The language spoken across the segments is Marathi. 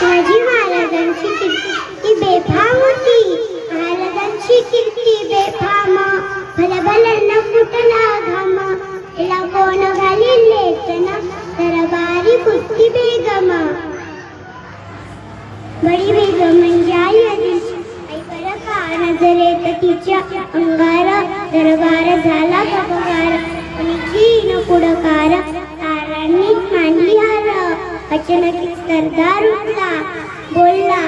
शिवाजी महाराजांची कीर्ती बेफाम होती. महाराजांची कीर्ती बेफाम, भलभलांना फुटला घाम. तिला कोण घालील लेसन, दरबारी कुस्ती बेगम. बडी बेगम म्हणजे आई आदिलशाह. आई बरं का नजरेत तिच्या अंगार, दरबार झाला गपगार. कोणी न पुढकार, तारांनी मांडली हार. अचानक सरदार उठला, बोलला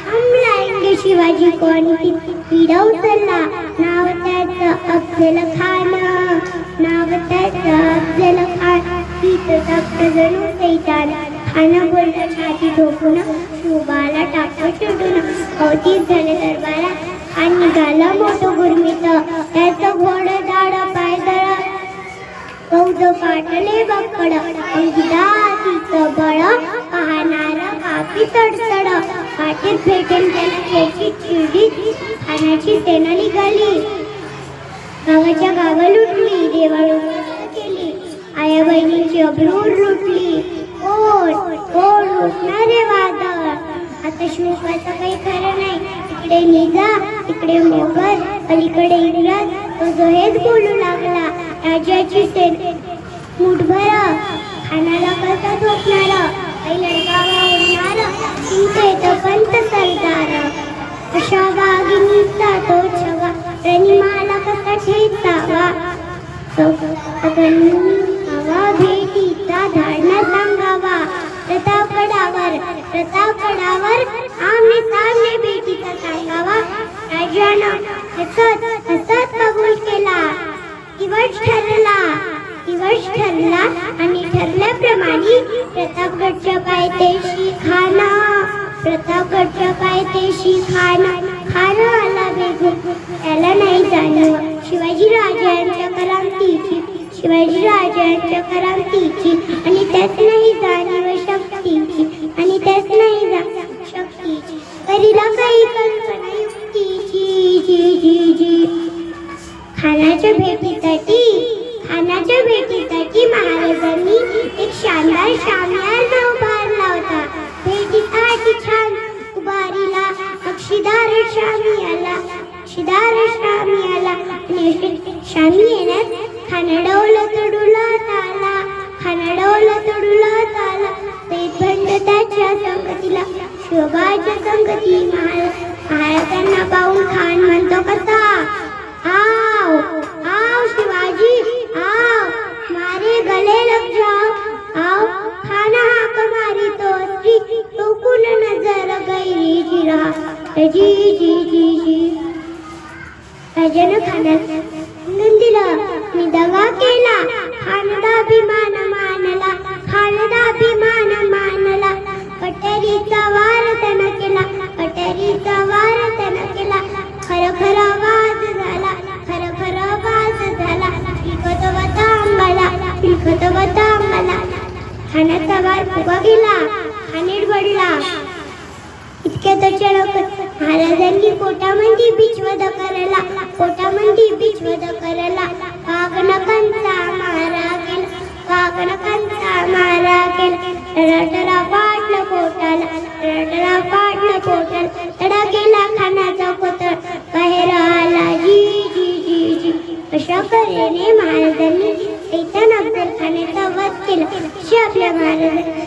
हमला शिवाजी कोणी पिढा उचलला. नाव त्याचं अफजल खान, नाव त्याचं अफजल खान. पीत तप्त जणू सैतान. खाना बोलला छाती ठोकून, शुभाला टाकतो चुटून. अवतीच झाले दरबारात, खान निघाला मोठं गुरमीत. त्याचं घोड दाड पायदळ, कौद फाटले बक्कड. अंगठा तिचं बळ, पाहणार कापी तडतड. पाठीत भेटेल त्याला त्याची चिडी, खानाची सेना निघाली. गावाच्या गावं लुटली, देवाळू केली. आया बहिणीची अब्रूर लुटली. कोण लुटणारे वादळ. आता शिवकाचं काही खरं नाही. इकडे निजा, इकडे मोगल, अलीकडे इंग्रज. तो जो हेच बोलू लागला. राजाची सेना मुठभर, खानाला कसा झोपणार. काही लढकावा उडणार, चिंतेत पंत सरदार. अशा वाघिणीचा तो छवा, रणिमाला कसा ठेचावा. हवा भेटीचा धाडणा सांगावा. प्रतापगडावर आमने सामने भेटीचा सांगावा. राजानं हसत कबूल केला. दिवस ठरला आणि ठरल्याप्रमाणे प्रतापगडच्या पायथ्याशी खाना. खाना आला बेगून, त्याला नाही जाणीव शिवाजी राजांच्या करामतीची. आणि त्याच नाही जाणीव शक्तीची. करीला काही कल्पना युक्तीची. खानाच्या भेटीसाठी महाराजांनी एक शानदार शामियाना उभारला होता. भेटीसाठी छान उभारीला बक्षीदार शामियाला. आणि शामियान्यात खानाडवला तडुला ताला. पेटबंद त्याच्या संगतीला, शोभाच्या संगती. महाराजांना पाहून खान म्हणतो कसा, आओ शिवाजी आओ, मारे गले लग जाओ. आओ खाना हाक मारी तो स्त्री, टोकून नजर गैरी जिरा. जी राजानं खानाला दिलं. मी दगा केला, खानदाभिमान मानला. कटरीचा वार त्यानं केला. खर आवाज झाला. फिरकतवता अंगाला. खानाचा वार फुगा गेला. खानेड पडला. इतक्यात अचानक महाराजांनी पोटामध्ये बीजवध करला. कागनकांचा मारा केला. रडरा फाटलं पोटाला. तडा केला खानाचा कोतळ. बाहेर आला जी. अशा तऱ्हेने महाराजांनी सैतान अफजल खानाचा वध केला. अशी आपल्या महाराजांनी